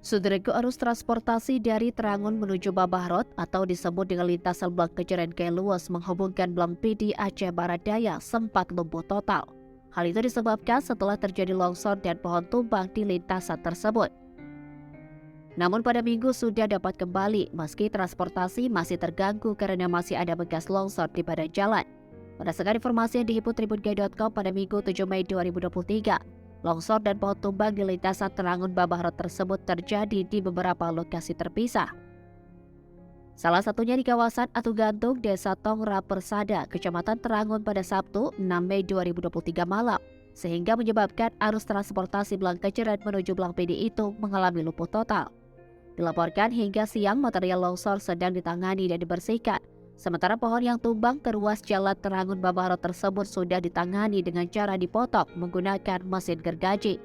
Saudaraku, arus transportasi dari Terangun menuju Babahrot atau disebut dengan lintasan Blang Kejeren Keluas menghubungkan Blang Pidi Aceh Barat Daya sempat lumpuh total. Hal itu disebabkan setelah terjadi longsor dan pohon tumbang di lintasan tersebut. Namun pada Minggu sudah dapat kembali meski transportasi masih terganggu karena masih ada bekas longsor di badan jalan. Berdasarkan informasi yang dihimpun tribungai.com pada Minggu 7 Mei 2023, longsor dan pohon tumbang di lintasan Terangun Babahrot tersebut terjadi di beberapa lokasi terpisah. Salah satunya di kawasan Atu Gantung, Desa Tongra Persada, Kecamatan Terangun pada Sabtu 6 Mei 2023 malam, sehingga menyebabkan arus transportasi Blang Kejeren menuju Blang Pidi itu mengalami lumpuh total. Dilaporkan hingga siang material longsor sedang ditangani dan dibersihkan, sementara pohon yang tumbang ke ruas jalan Terangun Babahrot tersebut sudah ditangani dengan cara dipotong menggunakan mesin gergaji.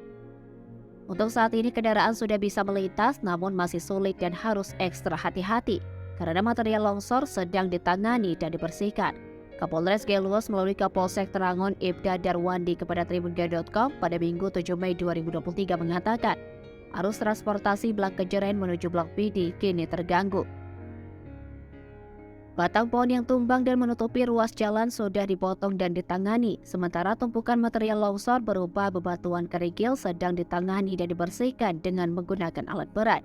Untuk saat ini kendaraan sudah bisa melintas namun masih sulit dan harus ekstra hati-hati karena material longsor sedang ditangani dan dibersihkan. Kapolres Geluas melalui Kapolsek Terangun Ibda Darwandi kepada tribungai.com pada Minggu 7 Mei 2023 mengatakan, arus transportasi Blang Kejeren menuju Blang Pidi kini terganggu. Batang pohon yang tumbang dan menutupi ruas jalan sudah dipotong dan ditangani, sementara tumpukan material longsor berupa bebatuan kerikil sedang ditangani dan dibersihkan dengan menggunakan alat berat.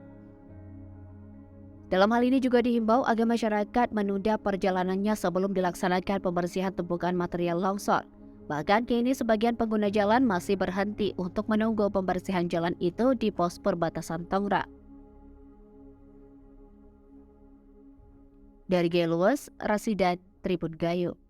Dalam hal ini juga dihimbau agar masyarakat menunda perjalanannya sebelum dilaksanakan pembersihan tumpukan material longsor. Bahkan kini sebagian pengguna jalan masih berhenti untuk menunggu pembersihan jalan itu di pos perbatasan Tongra. Dari Geluas, Rasidat, Tribun Gayo.